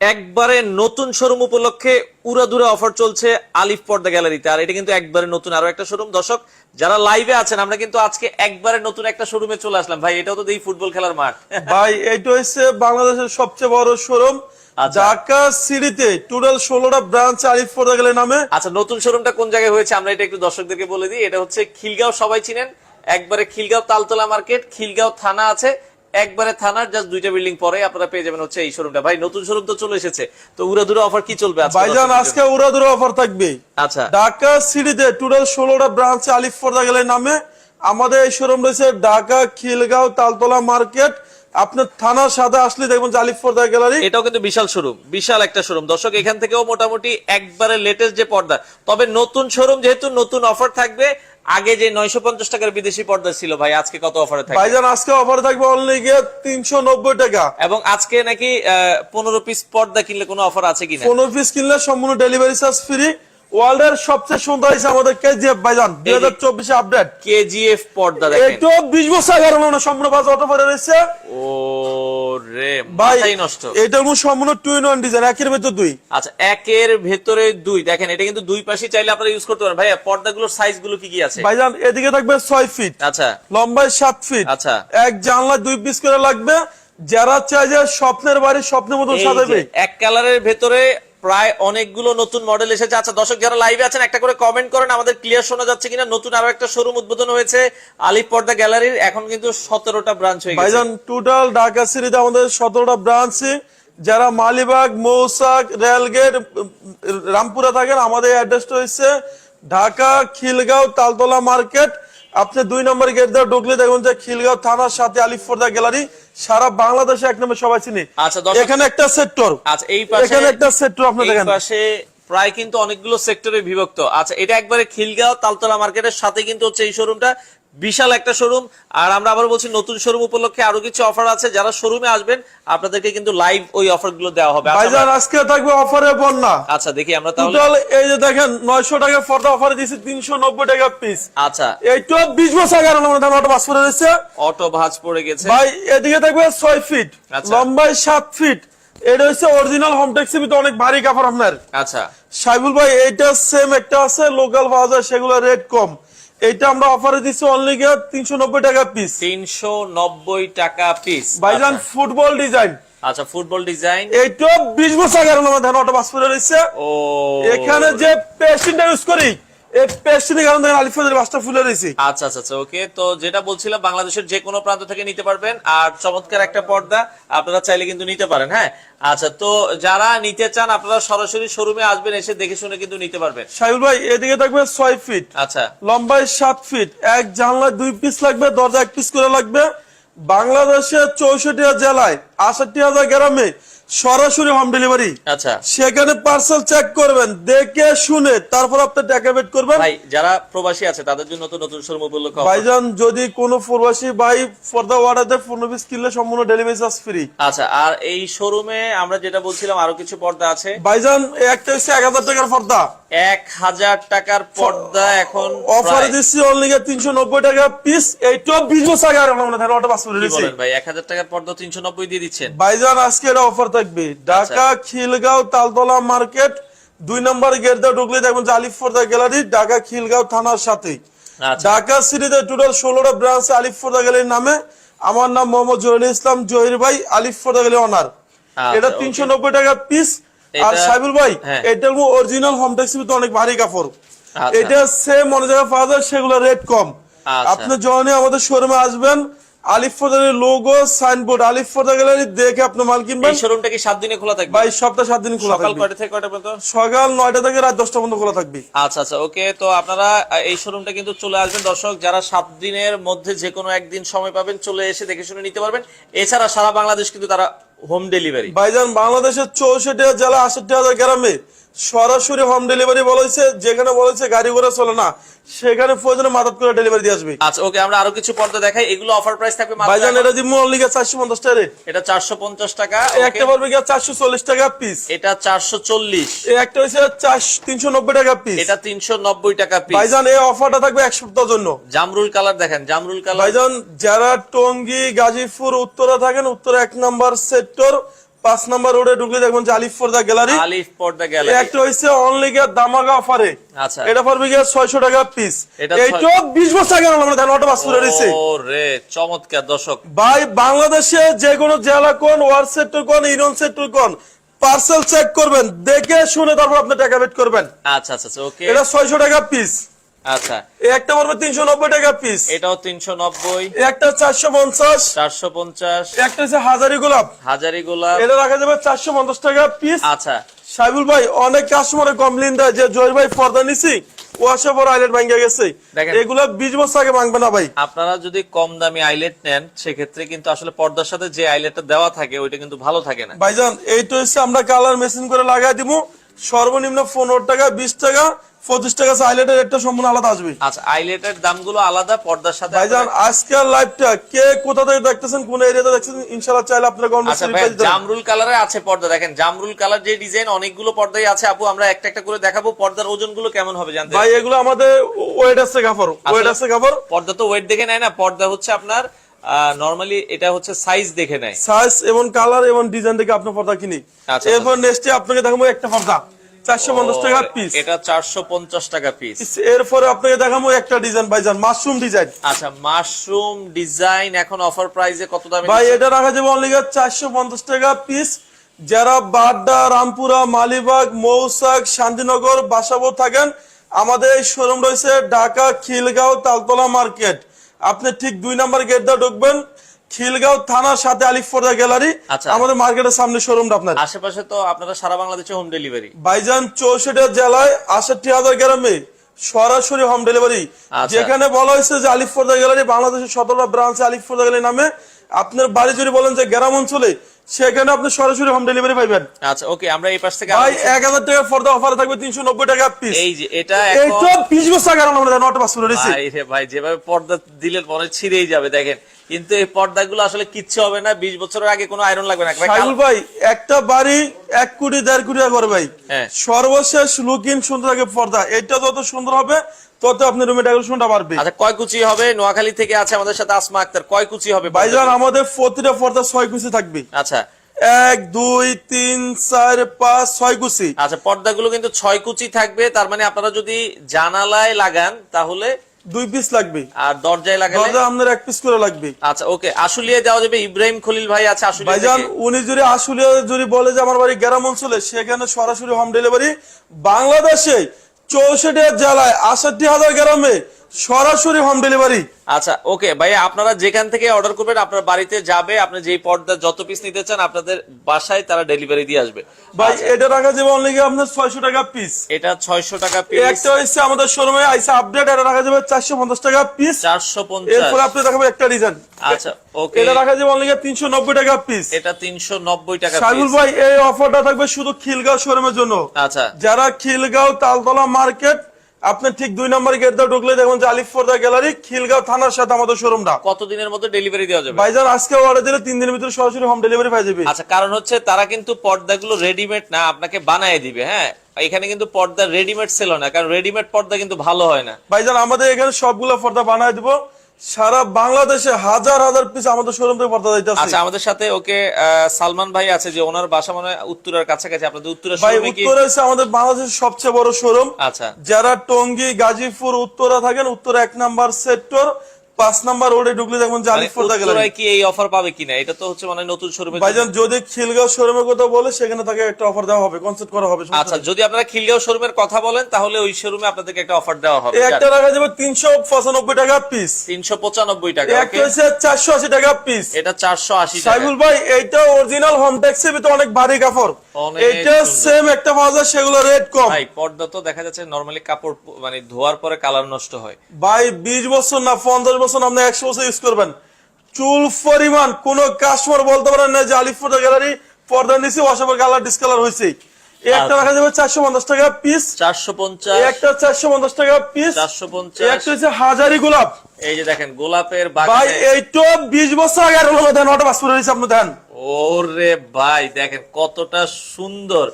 একবারে নতুন শোরুম উপলক্ষে উড়াধুরা অফার চলছে আলিফ পর্দা গ্যালারিতে। আর এটা কিন্তু একবারে নতুন আরো একটা শোরুম। দর্শক যারা লাইভে আছেন, আমরা কিন্তু আজকে একবারে নতুন একটা শোরুমে চলে আসলাম। ভাই এটাও তো দেখি ফুটবল খেলার মাঠ। ভাই এটা হচ্ছে বাংলাদেশের সবচেয়ে বড় শোরুম ঢাকা সিটিতে। টোটাল 16টা ব্রাঞ্চ আলিফ পর্দা গ্যালারি নামে। আচ্ছা, নতুন শোরুমটা কোন জায়গায় হয়েছে আমরা এটা একটু দর্শকদেরকে বলে দিই। এটা হচ্ছে খিলগাঁও, সবাই চিনেন, একবারে খিলগাঁও তালতলা মার্কেট, খিলগাঁও থানা আছে, একবারে থানার জাস্ট 2টা বিল্ডিং পরে আপনারা পেয়ে যাবেন হচ্ছে এই শোরুমটা। ভাই নতুন শোরুম তো চলে এসেছে, তো উড়াধুরা অফার কি চলবে আজকে? ভাইজান আজকে উড়াধুরা অফার থাকবে। আচ্ছা, ঢাকা সিটিতে টোটাল 16টা ব্রাঞ্চ আলিফ পর্দা গ্যালারি নামে। আমাদের এই শোরুম রয়েছে ঢাকা খিলগাঁও তালতলা মার্কেট। আপনার থানার সাথে আসলে দেখবেন যে আলিফ পর্দা গ্যালারি। এটাও কিন্তু বিশাল শোরুম, বিশাল একটা শোরুম। দর্শক এখান থেকেও মোটামুটি একবারে লেটেস্ট যে পর্দা, তবে নতুন শোরুম যেহেতু নতুন অফার থাকবে। আগে যে 950 টাকার বিদেশি পর্দা ছিল ভাই, আজকে কত অফারে থাকবে? ভাইজান আজকে অফার থাকবে অনলি গিয়ে 390 টাকা। এবং আজকে নাকি 15 পিস পর্দা কিনলে কোনো অফার আছে কিনা? 15 পিস কিনলে সম্পূর্ণ ডেলিভারি চার্জ ফ্রি। ওয়ার্ল্ডের সবচেয়ে সুন্দর হয়েছে আমাদের কেজিএফ ভাইজান 2024 আপডেট কেজিএফ পর্দা দেখেন। এটা 20 বছর আগে না সম্পূর্ণ বাজার অটো পরে রয়েছে। ও রে ভাই মাথাই নষ্ট। এটা সম্পূর্ণ 2-in-1 ডিজাইন, একের ভিতর দুই। আচ্ছা, একের ভেতরে দুই দেখেন। এটা কিন্তু দুই পাশে চাইলে আপনারা ইউজ করতে পারেন। ভাই পর্দাগুলোর সাইজ গুলো কি কি আছে? ভাইজান এদিকে থাকবে 6 ফিট, আচ্ছা, লম্বায় 7 ফিট। আচ্ছা, এক জানলা 2 পিস করে লাগবে। যারা চায় যে স্বপ্নের বাড়ি স্বপ্নের মতো এই সাজাবে, যে এক কালারের ভেতরে প্রায় অনেকগুলো নতুন মডেল এসেছে। আচ্ছা দর্শক যারা লাইভে আছেন একটা করে কমেন্ট করেন আমাদের ক্লিয়ার শোনা যাচ্ছে কিনা। নতুন আরো একটা শোরুম উদ্বোধন হয়েছে আলিফ পর্দা গ্যালারির, এখন কিন্তু 17টা ব্রাঞ্চ হয়ে গেছে। ভাইজান টোটাল ঢাকা সিটিতে আমাদের 17টা ব্রাঞ্চ। যারা মালিবাগ, মৌসাক, রেলগেট, রামপুরা থাকেন, আমাদের অ্যাড্রেসটা হচ্ছে ঢাকা খিলগাঁও তালতলা মার্কেট। আপনি 2 নম্বর গেট দিয়ে ঢুকলে দেখবেন যে খিলগাঁও থানার সাথে আলিফ পর্দা গ্যালারি। সারা বাংলাদেশে এক নামে সবাই চিনি। আচ্ছা দর্শক, এখানে একটা সেক্টর, আচ্ছা এই পাশে, এখানে একটা সেক্টর আপনি এই দেখেন। পাশে প্রায় কিন্তু অনেকগুলো সেক্টরে বিভক্ত। আচ্ছা এটা একবারে খিলগাঁও তালতলা মার্কেটের সাথে কিন্তু হচ্ছে এই শোরুমটা, বিশাল একটা শোরুম। আর আমরা আবার বলছি নতুন শোরুম উপলক্ষে আরো কিছু অফার আছে। যারা শোরুমে আসবেন আপনাদেরকে কিন্তু লাইভ ওই অফার গুলো দেওয়া হবে। ভাইজান আজকে থাকবে অফারে বন্যা। আচ্ছা দেখি আমরা তাহলে। টোটাল এই যে দেখেন 900 টাকা পর্দা অফারে দিয়েছি 390 টাকা পিস। আচ্ছা এইটা 20 বছর আগে আমাদের দাম অটো পাস করে রয়েছে। অটো ভাঁজ পড়ে গেছে ভাই এদিকে থাকবে 6 ফিট, আচ্ছা। লম্বায় 7 ফিট। এটা হচ্ছে অরিজিনাল হোমটেক্স এর ভিতরে অনেক ভারী কাপড় আপনার। আচ্ছা সাইবুল ভাই এটা সেম একটা আছে লোকাল পাওয়া যায়, সেগুলো রেট কম। এটা আমরা অফারে দিচ্ছি অনলি গিয়ে 390 টাকা পিস। 390 টাকা পিস ভাইজান ফুটবল ডিজাইন। আচ্ছা ফুটবল ডিজাইন, এইটা 20 বছর আগে আমাদের ধান অটো পাস করে রয়েছে। ও এখানে যে পেস্টিনটা ইউজ করি, এই পেস্টিনের কারণে আলিফের বাসটা ফুলে রয়েছে। আচ্ছা আচ্ছা আচ্ছা ওকে। তো যেটা বলছিলাম বাংলাদেশের যে কোনো প্রান্ত থেকে নিতে পারবেন। আর চমৎকার একটা পর্দা আপনারা চাইলে কিন্তু নিতে পারেন। হ্যাঁ আচ্ছা, তো যারা নিতে চান আপনারা সরাসরি শোরুমে আসবেন, এসে দেখে শুনে কিন্তু নিতে পারবেন। সাইবুল ভাই এদিকে থাকবে 6 ফিট, আচ্ছা লম্বায় 7 ফিট। এক জানলায় 2 পিস লাগবে, দরজা 1 পিস করে লাগবে। বাংলাদেশের 64 জেলায় 68,000 গ্রামে সরাসরি হোম ডেলিভারি। আচ্ছা সেখানে পার্সেল চেক করবেন, দেখে শুনে তারপর আপনি টাকা পেড করবেন। ভাই যারা প্রবাসী আছে তাদের জন্য তো নতুন শোরুম উপলক্ষে offer। ভাইজান যদি কোনো প্রবাসী ভাই পর্দা অর্ডার দেয় 15 পিস কিনলে সম্পূর্ণ ডেলিভারি চার্জ ফ্রি। আচ্ছা, আর এই শোরুমে আমরা যেটা বলছিলাম আরো কিছু পর্দা আছে। ভাইজান একটা হচ্ছে 1000 টাকার পর্দা, 1000 টাকার পর্দা এখন অফার দিচ্ছি অনলি 390 টাকা পিস। এইটা 20 বছর আগে আমরা ধান অটো পাস করে দিয়েছি। বলেন ভাই 1000 টাকার পর্দা 390 দিয়ে দিচ্ছেন? ভাইজান আজকে এটা অফার থাকবে ঢাকা খিলগাঁও তালতলা মার্কেট 2 নম্বর গেট দিয়ে ঢুকলে দেখবেন যে আলিফ পর্দা গ্যালারি, ঢাকা খিলগাঁও থানার সাথে। আচ্ছা ঢাকা সিটিতে টোটাল 16টা ব্রাঞ্চ আলিফ পর্দা গ্যালারির নামে। আমার নাম মোহাম্মদ জহিরুল ইসলাম জহির ভাই, আলিফ পর্দা গ্যালারি অনার। এটা 390 টাকা পিস। আর সাইবুল ভাই এটার অরিজিনাল হোমটেক্স এর ভিতরে অনেক ভারী কাপড়। এটা সেম অনেক জায়গায় পাওয়া যায়, সেগুলো রেট কম। আপনি যখনই আমাদের শোরুমে আসবেন আলিফ পর্দা লোগো সাইনবোর্ড আলিফ পর্দা গ্যালারি দেখে আপনি মাল কিনবেন। এই শোরুমটা কি 7 দিনে খোলা থাকবে? ভাই সপ্তাহে 7 দিন খোলা থাকবে। সকাল কয়টা থেকে কয়টা পর্যন্ত? সকাল 9টা থেকে রাত 10টা পর্যন্ত খোলা থাকবে। আচ্ছা আচ্ছা ওকে। তো আপনারা এই শোরুমটা কিন্তু চলে আসবেন দর্শক, যারা 7 দিনের মধ্যে যে কোনো একদিন সময় পাবেন চলে এসে দেখে শুনে নিতে পারবেন। এছাড়া সারা বাংলাদেশ কিন্তু তারা হোম ডেলিভারি। ভাইজান বাংলাদেশের 64 জেলা 68,000 গ্রামে সরাসরি হোম ডেলিভারি বলেছে। যেখানে বলেছে গাড়ি ঘোড়া চলে না, সেখানে প্রয়োজনে মাদত করে ডেলিভারি দিয়ে আসবে। আচ্ছা ওকে, আমরা আরো কিছু পর্দা দেখাই। এগুলো অফার প্রাইস থাকবে মাত্র। ভাইজান এটা দিমু অনলি 450 টাকা রেট। এটা 450 টাকা। একটা পড়বে 440 টাকা পিস। এটা 440। একটা হচ্ছে 390 টাকা পিস। এটা 390 টাকা পিস। ভাইজান এই অফারটা থাকবে এক সপ্তাহের জন্য। জামরুল কালার দেখেন, জামরুল কালার। ভাইজান যারা টঙ্গী গাজীপুর উত্তরা থাকেন, উত্তরা 1 নম্বর সেক্টর 5 নাম্বার রোডে ঢুকলে দেখবেন যে আলিফ পর্দা গ্যালারি। আলিফ পর্দা গ্যালারি একটা হইছে অনলি গিয়া দামাগা অফারে। আচ্ছা, এটা পড়বে গিয়া 600 টাকা পিস। এইটা 20 বছর আগে আমরা ধান অটো বাস করে রইছে। ওরে চমৎকার দর্শক ভাই, বাংলাদেশে যে কোনো জেলা কোন ওয়ার্ড সেক্টর কোন ইউনিয়ন সেক্টর কোন পার্সেল চেক করবেন, দেখে শুনে তারপর আপনি টাকা পেড করবেন। আচ্ছা আচ্ছা ওকে, এটা 600 টাকা পিস। আচ্ছা, একটা পড়বে 390 টাকা পিস। এটাও 390, একটা 450, 450, একটা হচ্ছে হাজারি গোলাপ। হাজারি গোলাপ, এটা রাখা যাবে 450 টাকা পিস। আচ্ছা সাইবুল ভাই, অনেক কাস্টমারে কমপ্লেইন দেয় যে জহির ভাই পর্দা নিছি ওয়াশে পর আইলেট ভাঙা গেছে। এগুলা 20 বছর আগে ভাঙবে না ভাই। আপনারা যদি কম দামি আইলেট নেন সেক্ষেত্রে কিন্তু আসলে পর্দার সাথে যে আইলেটটা দেওয়া থাকে ওইটা কিন্তু ভালো থাকে না ভাইজান। এইটা হচ্ছে আমরা কালার মেশিন করে লাগাই দিব, সর্বনিম্ন 15 টাকা, 20 টাকা, 25 টাকা আইলেটের একটা সম্পূর্ণ আলাদা আসবে। আচ্ছা, আইলেটের দামগুলো আলাদা, পর্দার সাথে ভাইজান আজকের লাইভটা কে কোথা থেকে দেখতেছেন, কোন এরিয়াতে দেখতেছেন, ইনশাআল্লাহ চাইলে আপনারা কমেন্ট আচ্ছা ভাই, জামরুল কালারে আছে পর্দা। দেখেন জামরুল কালার যে ডিজাইন, অনেকগুলো পর্দাই আছে আপু, আমরা একটা একটা করে দেখাবো। পর্দার ওজনগুলো কেমন হবে জানতে ভাই? এগুলো আমাদের ওয়েট আছে কাপড়, ওয়েট আছে কাপড়। পর্দা তো ওয়েট দেখে নেয় না, পর্দা হচ্ছে আপনার নরমালি এটা হচ্ছে সাইজ দেখে নেয়, সাইজ এবং কালার এবং ডিজাইন দেখে আপনি পর্দা কিনি। এরপর নেক্সটে আপনাকে দেখাবো একটা পর্দা 450 টাকা পিস। এটা 450 টাকা পিস। এরপরে আপনাকে দেখাবো একটা ডিজাইন ভাইজান, মাশরুম ডিজাইন। আচ্ছা, মাশরুম ডিজাইন এখন অফার প্রাইসে কত দামে ভাই? এটা রাখা যাবে অনলি 450 টাকা পিস। যারা বাড্ডা, রামপুরা, মালিবাগ, মৌসাক, শান্তিনগর, বাসাবো থাকেন, আমাদের এই শোরুম রয়েছে ঢাকা খিলগাঁও তালতলা মার্কেট। আপনি ঠিক 2 নাম্বার গেট দিয়ে ঢুকবেন, খিলগাঁও থানার সাথে আলিফ পর্দা গ্যালারি, আমাদের মার্কেটের সামনে শোরুমটা। আপনার আশেপাশে তো আপনারা সারা বাংলাদেশে হোম ডেলিভারি। ভাইজান 64 জেলায় 68,000 গ্রামে সরাসরি হোম ডেলিভারি। যেখানে বলা হয়েছে যে আলিফ পর্দা গ্যালারি, বাংলাদেশের 17টা ব্রাঞ্চে আলিফ পর্দা গ্যালারি নামে। আপনার বাড়ি যদি বলেন যে গ্রাম অঞ্চলে, সেখানে আপনি সরাসরি হোম ডেলিভারি পাবেন। আচ্ছা ওকে, আমরা এই পাশ থেকে ভাই 1000 টাকা পর্দা অফারে থাকবে 390 টাকা পিস। এই যে এটা এটা 20 বছর আগে আমরা নট পাস করে দিয়েছি। ভাই রে ভাই, যেভাবে পর্দা দিলেন মনে ছিঁড়েই যাবে। দেখেন কিন্তু এই পর্দাগুলো আসলে কিচ্ছু হবে না, 20 বছরের আগে কোনো আয়রন লাগবে না ভাই। একটা বাড়ি 1 কোটি 1.5 কোটি টাকা করে ভাই, সর্বশেষ লুকিং সুন্দর থাকে পর্দা। এটা যত সুন্দর হবে তত আপনার রুমে ডেকোরেশনটা বাড়বে। আচ্ছা, কয় কুচি হবে? নোয়াখালী থেকে আছে আমাদের সাথে আসমা আক্তার, কয় কুচি হবে ভাইজান? আমাদের প্রতিটা পর্দা 6 কুচি থাকবে। আচ্ছা, 1 2 3 4 5 6 কুচি। আচ্ছা, পর্দাগুলো কিন্তু 6 কুচি থাকবে। তার মানে আপনারা যদি জানালায় লাগান তাহলে 2 পিস লাগবে, আর দরজায় লাগালে দরজা আপনার 1 পিস করে লাগবে। আচ্ছা ওকে, আশুলিয়া দেওয়া যাবে। ইব্রাহিম খলিল ভাই আছে আশুলিয়া ভাইজান, উনি যদি আশুলিয়া যদি বলে যে আমার বাড়ি গ্রাম অঞ্চলে, সেখানে সরাসরি হোম ডেলিভারি। বাংলাদেশে 64 জেলায় 68,000 গ্রামে সরাসরি হোম ডেলিভারি। আচ্ছা ওকে ভাই, আপনারা যেখান থেকে অর্ডার করবেন আপনার বাড়িতে যাবে, আপনি যেই পর্দা যত পিস নিতে চান আপনাদের বাসায় তারা ডেলিভারি দিয়ে আসবে। ভাই এটা রাখা যাবে অনলি আপনার 600 টাকা পিস। এটা 600 টাকা পিস। একটা হইছে আমাদের শোরুমে আইসা আপডেট, এটা রাখা যাবে 450 টাকা পিস। 450। এরপর আপনি দেখাবো একটা ডিজাইন। আচ্ছা ওকে, এটা রাখা যাবে অনলি 390 টাকা পিস। এটা 390 টাকা পিস। সাইবুল ভাই, এই অফারটা থাকবে শুধু খিলগাঁও শোরুমের জন্য। আচ্ছা, যারা খিলগাঁও তালতলা মার্কেট, আপনি ঠিক 2 নাম্বার গেট দিয়ে ঢুকলে দেখুন যে আলিফ পর্দা গ্যালারি, খিলগাঁও থানার সাথে আমাদের শোরুমটা। কতদিনের মধ্যে ডেলিভারি দেওয়া যাবে? ভাইজান আজকে অর্ডার দিলে 3 দিনের ভিতরে সরাসরি হোম ডেলিভারি পেয়ে যাবে। আচ্ছা, কারণ হচ্ছে তারা কিন্তু পর্দাগুলো রেডিমেড না, আপনাকে বানায় দিবে। হ্যাঁ, এখানে কিন্তু পর্দা রেডিমেড সেল হয় না, কারণ রেডিমেড পর্দা কিন্তু ভালো হয় না। ভাইজান আমাদের এখানে সবগুলো পর্দা বানায় দিব, সারা বাংলাদেশে হাজার হাজার পিস আমাদের শোরুম থেকে পর্দা দিতে আছে। আচ্ছা, আমাদের সাথে ওকে সালমান ভাই আছে, যে ওনার বাসা মনে হয় উত্তরার কাছাকাছি। আপনাদের উত্তরা ভাই শোরুমে কি? উত্তরা হচ্ছে আমাদের বাংলাদেশের সবচেয়ে বড় শোরুম। আচ্ছা, যারা টঙ্গী, গাজীপুর, উত্তরা থাকেন, উত্তরা 1 নাম্বার সেক্টর 5 নাম্বার রোডে ঢুকলে দেখুন যে আলিফ পর্দা গ্যালারি। উত্তরায় কি এই অফার পাবে কিনা? এটা তো হচ্ছে মানে নতুন শোরুমে। ভাইজান যদি খিলগাঁও শোরুমের কথা বলে, সেখানে তাকে একটা অফার দেওয়া হবে, কনসেপ্ট করা হবে। আচ্ছা, যদি আপনারা খিলগাঁও শোরুমের কথা বলেন তাহলে ওই শোরুমে আপনাদেরকে একটা অফার দেওয়া হবে। একটা রাখা যাবে 395 টাকা পিস। 395 টাকা। একটা হচ্ছে 480 টাকা পিস। এটা 480 টাকা। সাইবুল ভাই, এইটা অরিজিনাল হোম ট্যাক্সের ভিতরে অনেক ভারী কাপড়। এটা সেম একটা পাওয়া যায়, সেগুলো রেট কম। ভাই পর্দা তো দেখা যাচ্ছে নরমালি কাপড় মানে ধোয়ার পরে কালার নষ্ট হয়। ভাই 20 বছর না 50 বছর, আপনি 100 বছর ইউজ করবেন। চুল পরিমাণ কোন কাস্টমার বলতে পারেন না যে আলিফ পর্দা গ্যালারি পর্দা নিছি ওয়াশাবার কালার ডিসকালার হয়েছে। একটা রাখা যাবে 450 টাকা পিস। 450। একটা 450 টাকা পিস। 450। একটা হচ্ছে হাজারি গোলাপ। এই যে দেখেন গোলাপের বাগান। ভাই এইটা 20 বছর আগে আর হলো দেন, ওটা পাস করে দিয়েছে আপনি দেন। ওরে ভাই দেখেন কতটা সুন্দর।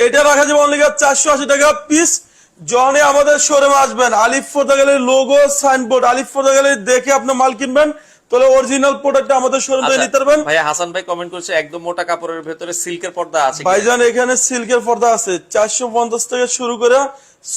এটা রাখা যাবে অনলি 480 টাকা পিস। যখনই আমাদের শোরুমে আসবেন, আলিফ পর্দা গ্যালারি লোগো সাইনবোর্ড আলিফ পর্দা গ্যালারি দেখে আপনি মাল কিনবেন, তাহলে অরিজিনাল প্রোডাক্ট আমাদের শোরুম থেকে নিতে পারবেন। ভাই হাসান ভাই কমেন্ট করেছে একদম মোটা কাপড়ের ভিতরে সিল্কের পর্দা আছে ভাইজান, এখানে সিল্কের পর্দা আছে 450 থেকে শুরু করে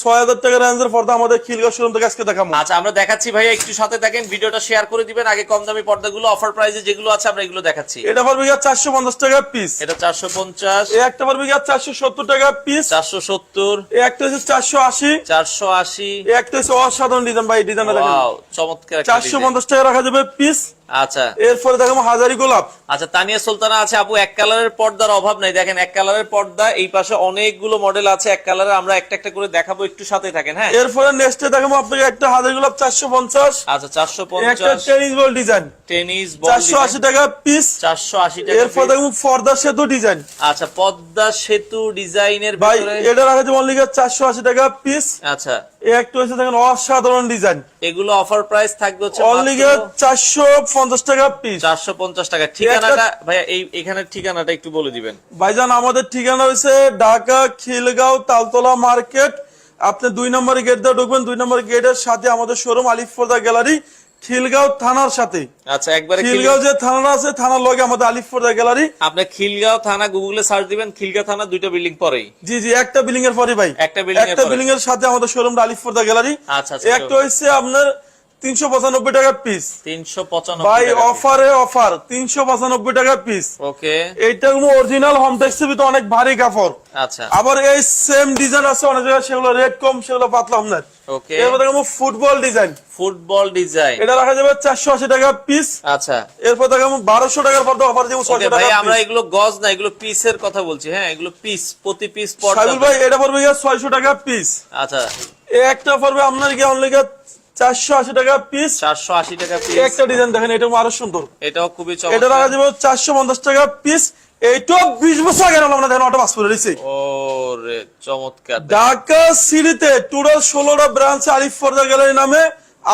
6000 টাকা রেঞ্জের পর্দা আমাদের খিলগাঁও শোরুম থেকে আজকে দেখাবো। আচ্ছা আমরা দেখাচ্ছি ভাইয়া, একটু সাথে থাকেন, ভিডিওটা শেয়ার করে দিবেন। আগে কম দামি পর্দাগুলো অফার প্রাইসে যেগুলো আছে আমরা এগুলো দেখাচ্ছি। এটা পড়বে 450 টাকা পিস, এটা 450, এই একটা পড়বে 470 টাকা পিস, 470, এই একটা হচ্ছে 480, 480, এই একটা হচ্ছে অসাধারণ ডিজাইন ভাই, ডিজাইনটা দেখেন। ওয়াও চমৎকার একটা ডিজাইন। 450 টাকা রাখা যাবে পিস। আচ্ছা এরপরে দেখাবো হাজারি গোলাপ। আচ্ছা তানিয়া সুলতানা আছে আপু, এক কালারের পর্দার অভাব নাই, দেখেন এক কালারের পর্দা, এই পাশে অনেকগুলো মডেল আছে এক কালারের, আমরা একটা একটা করে দেখাবো, একটু সাথে থাকেন। হ্যাঁ এরপরে নেক্সটে দেখাবো আপনাকে একটা হাজারি গোলাপ 450, আচ্ছা একটা 450, tennis ball design tennis ball 480 টাকা পিস, 480 টাকা। এরপর দেখবো পর্দা সেতু ডিজাইন। আচ্ছা পদ্মা সেতু ডিজাইনের ভাই ভিতরে এটা রাখা যাবে অনলি 480 টাকা পিস। আচ্ছা এই একটা হচ্ছে দেখেন অসাধারণ ডিজাইন, এগুলো অফার প্রাইস থাকবে হচ্ছে অনলি 450 টাকা পিস, 450 টাকা। ঠিকানাটা ভাইয়া এখানের ঠিকানাটা একটু বলে দিবেন। ভাইজান আমাদের ঠিকানা হচ্ছে ঢাকা খিলগাঁও তালতলা মার্কেট। আপনি 2 নম্বর গেট দিয়ে ঢুকবেন, 2 নম্বর গেটের সাথে আমাদের শোরুম আলিফ পর্দা গ্যালারি, খিলগাঁও থানার সাথে। আচ্ছা একবারে খিলগাঁও যে থানা আছে থানার লগে আমাদের আলিফ পর্দা গ্যালারি। আপনি খিলগাঁও থানা গুগলে সার্চ দিবেন, খিলগাঁও থানা দুইটা বিল্ডিং পরেই। জি জি, একটা বিল্ডিং এর পরে ভাই, একটা বিল্ডিং এর সাথে আমাদের শোরুম আলিফ পর্দা গ্যালারি। আচ্ছা একটা হচ্ছে আপনার 395 টাকা পিস, 395 ভাই টাকা অফারে অফার 395 টাকা পিস। ওকে এইটা কোনো অরিজিনাল হোম টেক্সের ভিতরে অনেক ভারী কাপড়। আচ্ছা আবার এই সেম ডিজাইন আছে অনেক জায়গায়, সেগুলো রেট কম, সেগুলো পাতলা আপনার। ওকে এরপর দেখো ফুটবল ডিজাইন, ফুটবল ডিজাইন, এটা রাখা যাবে 480 টাকা পিস। আচ্ছা এরপর দেখো 1200 টাকার পর্দা অফার দিব 600 টাকা ভাই পিস। আমরা এগুলো গজ না, এগুলো পিসের কথা বলছি। হ্যাঁ এগুলো পিস, প্রতি পিস পড়বে। সাইবুল ভাই এটা পড়বে 600 টাকা পিস। আচ্ছা এই একটা পড়বে আপনার কি অনলি 480 টাকা পিস, 480 টাকা পিস। একটা ডিজাইন দেখেন, এটা আরো সুন্দর, এটাও খুবই এটা চমৎকার। রাখা যাবে 450 টাকা পিস। এইটা 20 বছর আগে আমরা দেখেন অটো পাস করে দিয়েছি। ওরে চমৎকার। ঢাকা সিটিতে টোটাল 16টা ব্রাঞ্চ আলিফ পর্দা গ্যালারি নামে।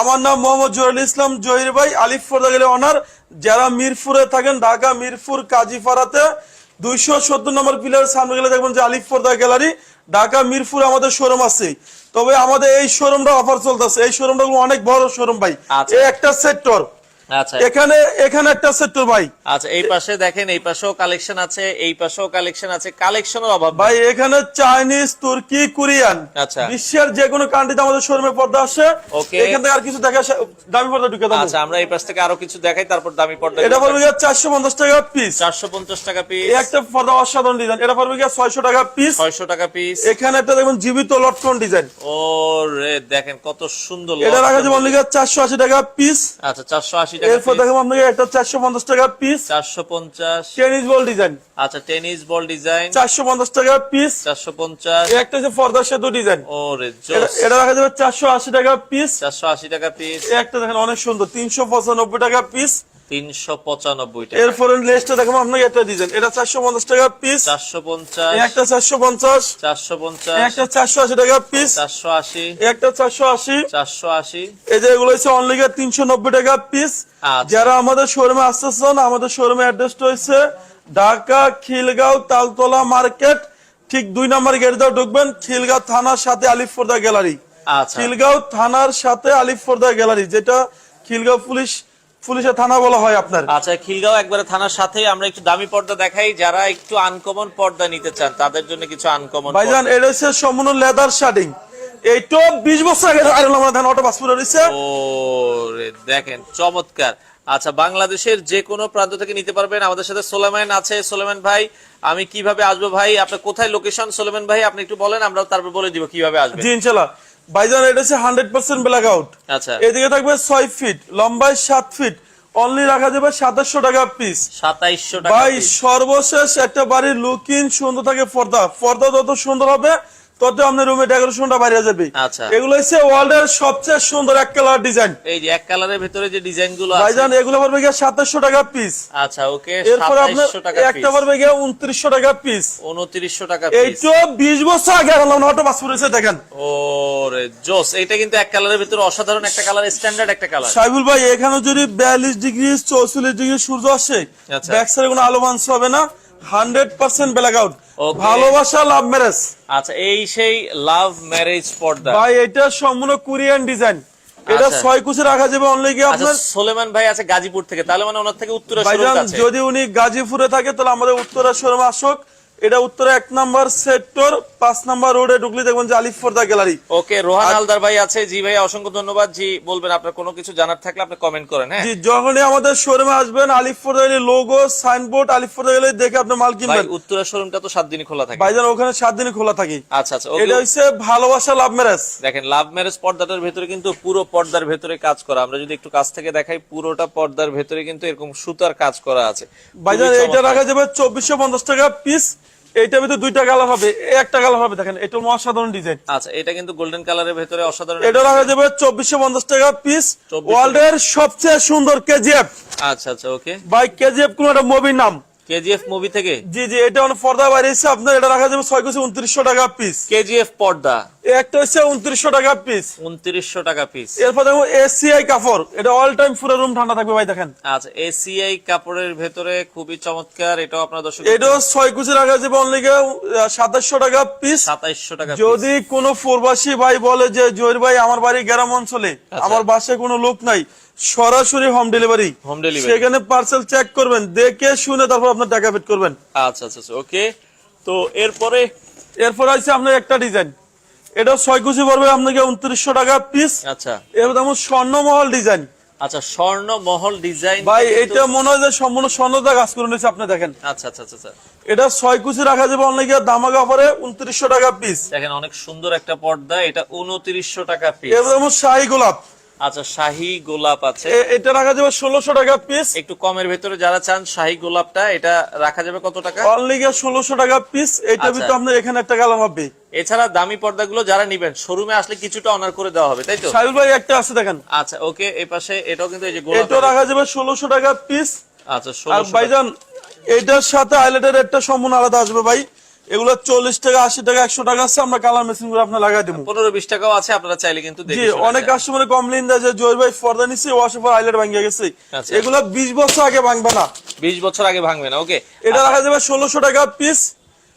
আমার নাম মোহাম্মদ জহিরুল ইসলাম জহির ভাই, আলিফ পর্দা গ্যালারি অনার। যারা মিরপুরে থাকেন, ঢাকা মিরপুর কাজীপাড়াতে 270 নম্বর পিলার সামনে গেলে দেখবেন যে আলিফ পর্দা গ্যালারি। ঢাকা মিরপুরে আমাদের শোরুম আছে, তবে আমাদের এই শোরুমটা অফার চলতেছে। এই শোরুমটা অনেক বড় শোরুম ভাই, এই একটা সেক্টর, আচ্ছা এখানে একটা সেক্টর ভাই। আচ্ছা এই পাশে দেখেন, এই পাশেও কালেকশন আছে, এই পাশেও কালেকশন আছে, কালেকশনের অভাব ভাই এখানে চাইনিজ, তুর্কি, কোরিয়ান, আচ্ছা বিশ্বের যে কোনো কান্ট্রিতে আমাদের শোরুমে পর্দা আসে। ওকে এখান থেকে আর কিছু দেখা দামি পর্দা ঢুকে দেবো। আচ্ছা আমরা এই পাশ থেকে আরো কিছু দেখাই, তারপর দামি পর্দা। এটা পড়বে 450 টাকা পিস, 450 টাকা পিস। এই একটা পর্দা অসাধারণ ডিজাইন, এটা পড়বে 600 টাকা পিস, 600 টাকা পিস। এখানে একটা দেখুন জীবিত লটকন ডিজাইন, ওরে দেখেন কত সুন্দর। এটা রাখা যাবে অনলি 480 টাকা পিস। আচ্ছা 480 টাকা এরপর পিস। দেখুন আপনাকে একটা 450 টাকা পিস, 450। টেনিস বল ডিজাইন, আচ্ছা টেনিস বল ডিজাইন 450 টাকা পিস। 450। এই একটা যে পর্দা সেতু ডিজাইন, ওরে জোস, এটা রাখা যাবে 480 টাকা পিস। 480 টাকা পিস। এই একটা দেখেন অনেক সুন্দর 395 টাকা পিস। 395 টাকা। এরপরে নেক্সট দেখাবো আপনাকে একটা ডিজাইন, এটা 450 টাকা পিস, 450। একটা 450, 450। একটা 480 টাকা পিস, 480। একটা 480। 480। এই যে এগুলো হচ্ছে অনলি 390 টাকা পিস। আচ্ছা যারা আমাদের শোরুমে আসতেছেন, আমাদের শোরুমে অ্যাড্রেসটা হচ্ছে ঢাকা খিলগাঁও তালতলা মার্কেট, ঠিক 2 নম্বর গেট দিয়ে ঢুকবেন, খিলগাঁও থানার সাথে আলিফ পর্দা গ্যালারি। আচ্ছা খিলগাঁও থানার সাথে আলিফ পর্দা গ্যালারি, যেটা খিলগাঁও পুলিশের থানা বলা হয় আপনার। আচ্ছা খিলগাঁও একবারে থানার সাথে। আমরা একটু দামি পর্দা দেখাই, যারা একটু আনকমন পর্দা নিতে চান তাদের জন্য কিছু আনকমন। ভাইজান এটা হচ্ছে সম্পূর্ণ লেদার শার্টিং, এইটা 20 বছর আগে আমরা ধান অটো পাসপোর্ট রয়েছে। ওরে দেখেন চমৎকার। আচ্ছা বাংলাদেশের যে কোনো প্রান্ত থেকে নিতে পারবেন। আমাদের সাথে সোলেমান আছে। সোলেমান ভাই আমি কিভাবে আসবো ভাই? আপনার কোথায় লোকেশন সোলেমান ভাই আপনি একটু বলেন, আমরা তারপর বলে দিব কিভাবে আসবেন। জি ইনশাআল্লাহ ভাইজান, এটা হচ্ছে 100% ব্ল্যাক আউট। আচ্ছা এদিকে থাকবে 6 ফিট, লম্বায় 7 ফিট, অনলি রাখা যাবে 2700 টাকা পিস। 2700 টাকা ভাই পিস। সর্বশেষ একটা বাড়ির লুকিং সুন্দর থাকে, পর্দা যত সুন্দর হবে তত আপনার রুমে ডেকোরেশনটা বাইরে যাবে। আচ্ছা এগুলো হচ্ছে ওয়ার্ল্ডের সবচেয়ে সুন্দর এক কালার ডিজাইন। এই যে এক কালারের ভিতরে যে ডিজাইন গুলো আছে ভাইজান এগুলো পড়বে 2700 টাকা পিস। আচ্ছা ওকে এরপর আপনার 2700 টাকা পিস। একটা পড়বে 2900 টাকা পিস। 2900 টাকা পিস। এইটা 20 বছর আগে আমরা অটো পাসপোর্ট হয়েছে দেখেন। ওরে জোস, এটা কিন্তু এক কালারের ভিতরে অসাধারণ একটা কালার, স্ট্যান্ডার্ড একটা কালার। সাইবুল ভাই এখানে যদি 42 ডিগ্রি 44 ডিগ্রি সূর্য আসে, আচ্ছা। ব্যাক সাইডে কোনো আলো বান্স হবে না, 100% ব্ল্যাক আউট। Okay. ভালোবাসা লাভ ম্যারেজ। আচ্ছা এই সেই লাভ ম্যারেজ পর্দা ভাই এটা সম্পূর্ণ কোরিয়ান ডিজাইন, এটা 6 কুচি রাখা যাবে অনলি কি আপনার। সোলেমান ভাই আছে গাজীপুর থেকে, তাহলে মানে ওনার থেকে উত্তরা শোরুম আছে। যদি উনি গাজীপুরে থাকে তাহলে আমাদের উত্তরা শোরুমে আসুক। এটা উত্তরা 1 নম্বর সেক্টর 5 নম্বর রোডে ঢুকলে দেখবেন যে আলিফ ফোর্দা গ্যালারি। ওকে, রোহান হালদার ভাই আছে। জি ভাই, অসংখ্য ধন্যবাদ। জি বলবেন আপনার কোনো কিছু জানার থাকলে আপনি কমেন্ট করেন। হ্যাঁ জি, যখনই আমাদের শোরুমে আসবেন আলিফ ফোর্দা গ্যালারি লোগো সাইনবোর্ড আলিফ ফোর্দা গ্যালারি দেখে আপনি মাল কিনবেন। ভাই উত্তরা শোরুমটা তো 7 দিনই খোলা থাকে ভাইজান, ওখানে 7 দিনই খোলা থাকে। আচ্ছা আচ্ছা, এটা হচ্ছে ভালোবাসা লাভ ম্যারেজ। দেখেন লাভ ম্যারেজ পর্দাটার ভেতরে কিন্তু পুরো পর্দার ভেতরে কাজ করা। আমরা যদি একটু কাছ থেকে দেখাই, পুরোটা পর্দার ভেতরে কিন্তু এরকম সুতার কাজ করা আছে। ভাইজান এটা রাখা যাবে 2450 টাকা পিস। এইটার ভিতরে 2টা কালার হবে, একটা কালার হবে দেখেন, এটা অসাধারণ ডিজাইন। আচ্ছা, এটা কিন্তু গোল্ডেন কালারের ভেতরে অসাধারণ। এটা রাখা যাবে 2450 টাকা পিস। ওয়ার্ল্ডের সবচেয়ে সুন্দর কেজিএফ। আচ্ছা আচ্ছা, ওকে ভাই কেজিএফ কোন একটা মুভির নাম, কেজিএফ মুভি থেকে। জি জি, এটা অনেক পর্দা বাইরেছে আপনার। এটা রাখা যাবে 6 কুচি 2900 টাকা পিস। কেজিএফ পর্দা একটা হচ্ছে 2900 টাকা পিস। 2900 টাকা পিস। এরপর দেখো এসিআই কাপড়, এটা অল টাইম পুরো রুম ঠান্ডা থাকবে ভাই দেখেন। আচ্ছা, এসিআই কাপড়ের ভেতরে খুবই চমৎকার। এটাও আপনার দর্শক, এটা 6 কুচি রাখা যাবে অনলি 2700 টাকা পিস। 2700 টাকা। যদি কোনো প্রবাসী ভাই বলে যে জহির ভাই আমার বাড়ি গ্রাম অঞ্চলে, আমার বাসায় কোনো লোক নাই, সরাসরি হোম ডেলিভারি, সেখানে পার্সেল চেক করবেন, দেখে শুনে তারপর আপনার টাকা পেড করবেন। আচ্ছা আচ্ছা, ওকে। তো এরপর আছে আপনার একটা ডিজাইন, এটা 6 কুচি পড়বে আপনাকে 2900 টাকা পিস। আচ্ছা, এবার যেমন স্বর্ণমহল ডিজাইন। আচ্ছা, স্বর্ণমহল ডিজাইন। ভাই এটা মনে হয় যে সম্পূর্ণ স্বর্ণদা কাজ করে নিয়েছে আপনি দেখেন। আচ্ছা আচ্ছা আচ্ছা, এটা 6 কুচি রাখা যাবে অনলাইন দামাকা অফারে 2900 টাকা পিস। দেখেন অনেক সুন্দর একটা পর্দা, এটা 2900 টাকা পিস। এবার যেমন শাহী গোলাপ। আচ্ছা, শাহী গোলাপ আছে, এটা রাখা যাবে 1600 টাকা পিস। একটু কমের ভেতরে যারা চান শাহী গোলাপটা, এটা রাখা যাবে কত টাকা? অনলি 1600 টাকা পিস। এইটার ভিতরে আপনার এখানে একটা কালার হবে। এছাড়া দামি পর্দাগুলো যারা নিবেন শোরুমে আসলে কিছুটা অনার করে দেওয়া হবে, তাই তো? সাইল ভাই একটা আছে দেখেন। আচ্ছা, ওকে। এই পাশে এটাও কিন্তু এই যে গোলাপ, এটা রাখা যাবে 1600 টাকা পিস। আচ্ছা, আর 1600। ভাইজান এটার সাথে হাইলাইটের রেটটা সম্পূর্ণ আলাদা আসবে ভাই। এগুলো 40 টাকা 80 টাকা 100 টাকা আছে। আমরা কালার মেশিন করে আপনার লাগাই দেবো। 15-20 টাকাও আছে, আপনারা চাইলে কিন্তু দেখে জি, অনেক কাস্টমার কমপ্লেইন দেয় যে জহির ভাই পর্দা নিছি ওয়াশে পর হাইলাইট ভাঙিয়ে গেছে। আচ্ছা। এগুলো 20 বছর আগে ভাঙবে না, 20 বছর আগে ভাঙবে না। ওকে, এটা রাখা যাবে 1600 টাকা পিস।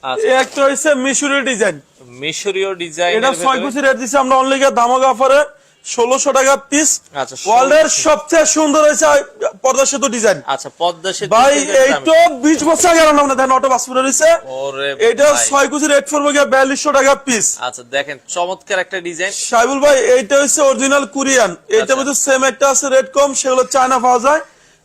আচ্ছা, একটা হইছে মিশরীয় ডিজাইন। মিশরীয় ডিজাইন, এটা 6 কুচি রেট দিছি আমরা অনলি দামাকা অফারে 1600 টাকা পিস। আচ্ছা, ওয়ার্ল্ডের সবচেয়ে সুন্দর হয়েছে পর্দা সেতু ডিজাইন। আচ্ছা, পদ্মা সেতু ভাই এইটা 20 বছর আগে আমরা দেখেন অটো পাসপোর্ট হইছে। ওরে এটা 6 কুচি রেট পড়বে 4200 টাকা পিস। আচ্ছা, দেখেন চমৎকার একটা ডিজাইন। সাইবুল ভাই এইটা হচ্ছে অরিজিনাল কোরিয়ান। এইটার মধ্যে সেম একটা আছে রেট কম, সেগুলো চায়না পাওয়া যায়।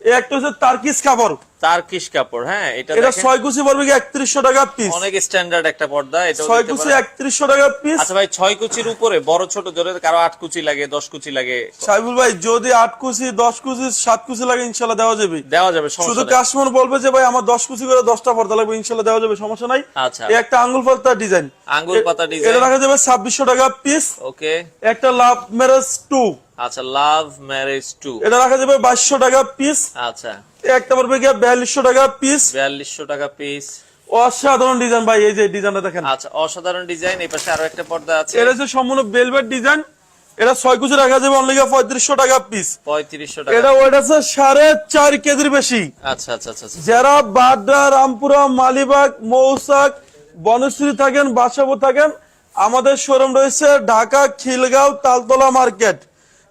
এই একটা হচ্ছে টার্কিশ কাপড়, টার্কিশ কাপড়। হ্যাঁ, এটা 6 কুচি পড়বে 3100 টাকা পিস। অনেক স্ট্যান্ডার্ড একটা পর্দা। এটা 6 কুচি 3100 টাকা পিস। আচ্ছা ভাই, 6 কুচির উপরে বড় ছোট ধরে কারো 8 কুচি লাগে, 10 কুচি লাগে, সাইবুল ভাই যদি 8 কুচি 10 কুচি 7 কুচি লাগে ইনশাআল্লাহ দেওয়া যাবে। শুধু কাস্টমার বলবে যে ভাই আমার 10 কুচি করে 10টা পর্দা লাগবে, ইনশাআল্লাহ দেওয়া যাবে, সমস্যা নাই। আচ্ছা, এই একটা আঙ্গুল পাতা ডিজাইন, আঙ্গুল পাতা ডিজাইন, এটা রাখা যাবে 2600 টাকা পিস। ওকে। একটা লাভ ম্যারেজ 2, আচ্ছা, লাভ ম্যারেজ 2, এটা রাখা যাবে 2200 টাকা পিস। আচ্ছা, একটা পড়বে 4200 টাকা পিস। 4200 টাকা পিস। অসাধারণ ডিজাইন ভাই, এই যে ডিজাইনটা দেখেন। আচ্ছা, অসাধারণ ডিজাইন। এই পাশে আরো একটা পর্দা আছে, এটা হচ্ছে সম্পূর্ণ ভেলভেট ডিজাইন। এটা 6 কুচি রাখা যাবে অনলি 3500 টাকা পিস। 3500 টাকা। এটা ওয়েট আছে 4.5 কেজির বেশি। আচ্ছা আচ্ছা আচ্ছা, যারা বাড্ডা, রামপুরা, মালিবাগ, মৌসাক, বনশ্রী থাকেন, বাসাবো থাকেন, আমাদের শোরুম রয়েছে ঢাকা খিলগাঁও তালতলা মার্কেট।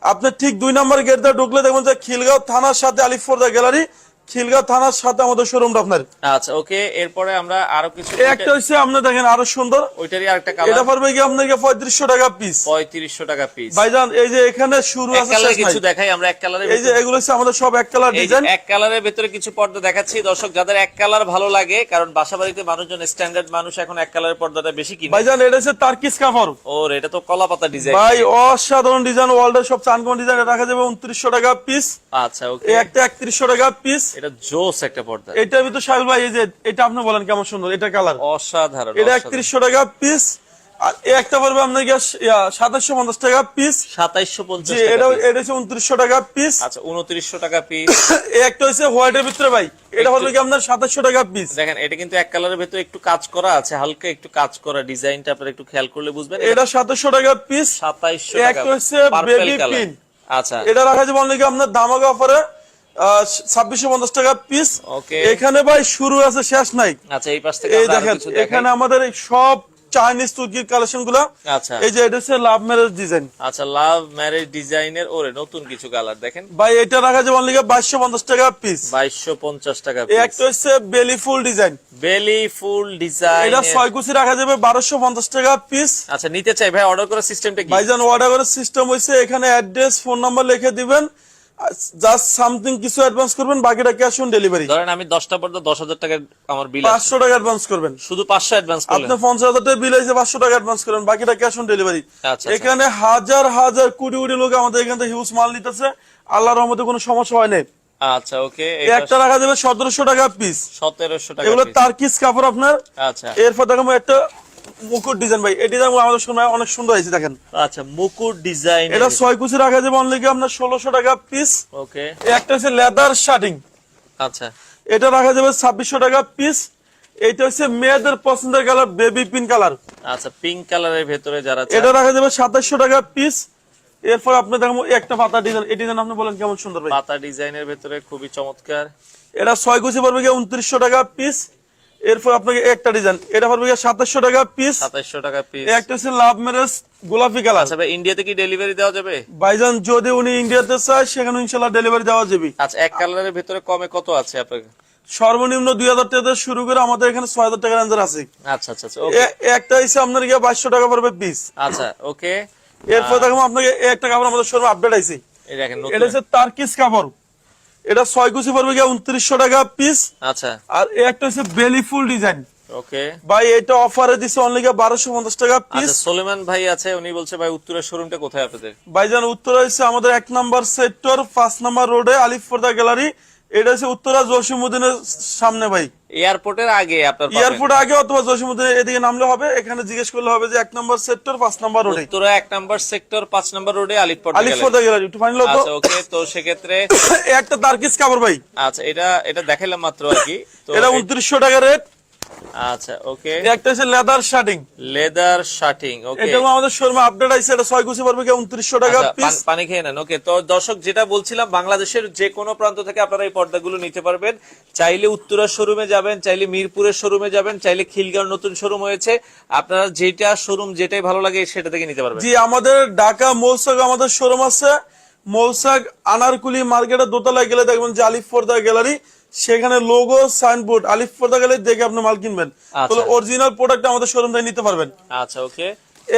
আপনি ঠিক 2 নম্বর গেট দিয়ে ঢুকলে দেখবেন যে খিলগাঁও থানার সাথে আলিফোর্দা গ্যালারি, খিলগাঁও থানার সাথে আমাদের শোরুমটা আপনার। আচ্ছা, ওকে। এরপরে আমরা আরো কিছু, একটা হচ্ছে আপনি দেখেন আরো সুন্দর, ওইটারই আরেকটা কালার। এটা পড়বে কি আপনাকে 3500 টাকা পিস। 3500 টাকা পিস। ভাইজান এই যে এখানে শুরু আছে কালার কিছু দেখাই আমরা, এক কালারের এই যে এগুলো হচ্ছে আমাদের সব এক কালার ডিজাইন। এক কালারের ভিতরে কিছু পর্দা দেখাচ্ছি দর্শক, যাদের এক কালার ভালো লাগে, কারণ বাসাবাড়িতে মানুষজন স্ট্যান্ডার্ড মানুষ এখন এক কালারের পর্দাটা বেশি কিনে। ভাইজান এটা হচ্ছে টার্কিশ কাপড়। ওর এটা তো কলা পাতা ডিজাইন ভাই, অসাধারণ ডিজাইন, ওয়ার্ল্ডের সব চানকন ডিজাইন। রাখা যাবে 2900 টাকা পিস। আচ্ছা, ওকে। এই একটা 3100 টাকা পিস। এটা জোস একটা পর্দা। এটার ভিতর সাহেব ভাই এই যে এটা আপনি বলেন কেমন সুন্দর, এটা কালার অসাধারণ। এটা 3100 টাকা পিস। আর এই একটা পড়বে আপনাকে 2750 টাকা পিস। 2750 জি, টাকা। এটা হচ্ছে 2900 টাকা পিস। আচ্ছা, 2900 টাকা পিস। এই একটা হচ্ছে হোয়াইটের ভিতরে ভাই, এটা হলো কি আপনার 2700 টাকা পিস। দেখেন এটা কিন্তু এক কালারের ভিতরে একটু কাজ করা আছে, হালকা একটু কাজ করা, ডিজাইনটা আপনারা একটু খেয়াল করলে বুঝবেন। এটা 2700 টাকা পিস। 2700 টাকা। একটা হচ্ছে পার্পল বেবি কালার। পিন। আচ্ছা, এটা রাখা যাবে অনলি আপনার দামাকা অফারে 2650 টাকা পিস। ওকে। এখানে ভাই শুরু আছে শেষ নাই। আচ্ছা, এই পাশ থেকে এই আমরা আরো দেখেন কিছু দেখাই। এখানে আমাদের সব চাইনিজ তুর্কির কালেকশন গুলা। আচ্ছা এই যে এটা হচ্ছে লাভ ম্যারেজ ডিজাইন। আচ্ছা লাভ ম্যারেজ ডিজাইনের ওরে নতুন কিছু কালার দেখেন ভাই এটা রাখা যাবে অনলি 2250 টাকা পিস। 2250 টাকা এই পিস। একটা হচ্ছে বেলি ফুল ডিজাইন। বেলি ফুল ডিজাইন এটা 6 কুচি রাখা যাবে 1250 টাকা পিস। আচ্ছা নিতে চাই ভাই, অর্ডার করার সিস্টেমটা কি? ভাইজান অর্ডার করার সিস্টেম হইছে এখানে অ্যাড্রেস ফোন নাম্বার লিখে দিবেন, জাস্ট সামথিং কিছু অ্যাডভান্স করবেন, বাকিটা ক্যাশ অন ডেলিভারি। ধরেন আমি 10টা পর্যন্ত 10,000 টাকা আমার বিল, 500 টাকা অ্যাডভান্স করবেন, শুধু 500 অ্যাডভান্স করলেন, আপনি 50,000 টাকা বিল হইছে 500 টাকা অ্যাডভান্স করেন, বাকিটা ক্যাশ অন ডেলিভারি। আচ্ছা এখানে হাজার হাজার কোটি কোটি লোক আমাদের এখান থেকে হিউজ মাল নিতেছে, আল্লাহর রহমতে কোনো সমস্যা হয় না। আচ্ছা ওকে, একটা রাখা যাবে 1700 টাকা পিস। 1700 টাকা এগুলো পিস। তার্কিস কাপড় আপনার। আচ্ছা এরপর দেখাবো একটা মুকুট ডিজাইন। ভাই এই ডিজাইন আমাদের সময় অনেক সুন্দর হয়েছে দেখেন। আচ্ছা মুকুট ডিজাইন, এটা 6 কুচি রাখা যাবে অনলি আপনার 1600 টাকা পিস। ওকে একটা হচ্ছে লেদার শার্টিং, আচ্ছা এটা রাখা যাবে 2600 টাকা পিস। এইটা হচ্ছে মেয়েদের পছন্দের কালার বেবি পিঙ্ক কালার। আচ্ছা পিঙ্ক কালারের ভেতরে যারা চান এটা রাখা যাবে 2700 টাকা পিস। এরপর আপনি দেখো একটা পাতা ডিজাইন, এই ডিজাইন আপনি বলেন কেমন সুন্দর ভাই। পাতা ডিজাইনের ভেতরে খুবই চমৎকার। এটা 6 কুচি পড়বে 2900 টাকা পিস। এরপর আপনাকে একটা ডিজাইন, এটা পড়বে 2700 টাকা পিস। 2700 টাকা পিস। একটা হচ্ছে লাভ ম্যারেজ গোলাপি কালার। আচ্ছা ভাই ইন্ডিয়াতে কি ডেলিভারি দেওয়া যাবে? ভাইজান যদি উনি ইন্ডিয়াতে চায় সেখানে ইনশাআল্লাহ ডেলিভারি দেওয়া যাবে। আচ্ছা এক কালারের ভেতরে কমে কত আছে আপনাকে? সর্বনিম্ন 2000 টাকা থেকে শুরু করে আমাদের এখানে 6000 টাকার রেঞ্জের আছে। আচ্ছা আচ্ছা আচ্ছা ওকে। একটা হইছে আপনার 2200 টাকা পড়বে পিস। আচ্ছা ওকে। এরপর দেখো আপনাকে একটা কাপড় আমাদের শোরুমে আপডেট আইছে, এই দেখেন নতুন। এটা হচ্ছে তার্কিস কাপড়। এটা 6 কুচি পড়বে 2900 টাকা পিস। আচ্ছা আর একটা হচ্ছে বেলি ফুল ডিজাইন। ওকে ভাই এটা অফারে দিছে অনলি 1250 টাকা পিস। আচ্ছা সুলেমান ভাই আছে, উনি বলছে ভাই উত্তরের শোরুমটা কোথায় আপনাদের? ভাইজান উত্তরা হচ্ছে আমাদের 1 নাম্বার সেক্টর 5 নাম্বার রোডে আলিফ-ফর্দা গ্যালারি। এটা হচ্ছে উত্তরা জসিমউদ্দিনের সামনে ভাই, এয়ারপোর্টের আগে আপনার পাবেন। এয়ারপোর্ট আগে অথবা জসিমউদ্দিনের এদিকে নামলে হবে। এখানে জিজ্ঞেস করলে হবে যে 1 নাম্বার সেক্টর 5 নাম্বার রোডে, উত্তরা 1 নাম্বার সেক্টর 5 নাম্বার রোডে আলিফ-ফর্দা গ্যালারি। একটু ফাইনাল তো আচ্ছা ওকে, তো সেক্ষেত্রে একটা তার্কিস কাপড় ভাই। আচ্ছা এটা দেখাইলাম মাত্র আর কি, তো এটা 2900 টাকা রেট। আচ্ছা ওকে। একটা হচ্ছে লেদার শার্টিং, লেদার শার্টিং ওকে। এটাও আমাদের শোরুমে আপডেট আইছে। এটা 6 কুচি পড়বে 2900 টাকা পিস। পানি খেয়ে নেন ওকে। তো দর্শক যেটা বলছিলাম, বাংলাদেশের যে কোনো প্রান্ত থেকে আপনারা এই পর্দাগুলো নিতে পারবেন। চাইলে উত্তরা শোরুমে যাবেন, চাইলে মিরপুরের শোরুমে যাবেন, চাইলে খিলগাঁও নতুন শোরুম হয়েছে, আপনারা যেটা শোরুম যেটাই ভালো লাগে সেটা থেকে নিতে পারবেন। জি আমাদের ঢাকা মৌসাক আমাদের শোরুম আছে। মৌসাক আনারকুলি মার্কেটের দোতলায় গেলে দেখবেন যে আলিফ-ফর্দা গ্যালারি, সেখানে লোগো সাইনবোর্ড আলিফ-ফর্দা গ্যালারি দেখে আপনি মাল কিনবেন, তাহলে অরিজিনাল প্রোডাক্ট আমাদের শোরুম থেকে নিতে পারবেন। আচ্ছা ওকে।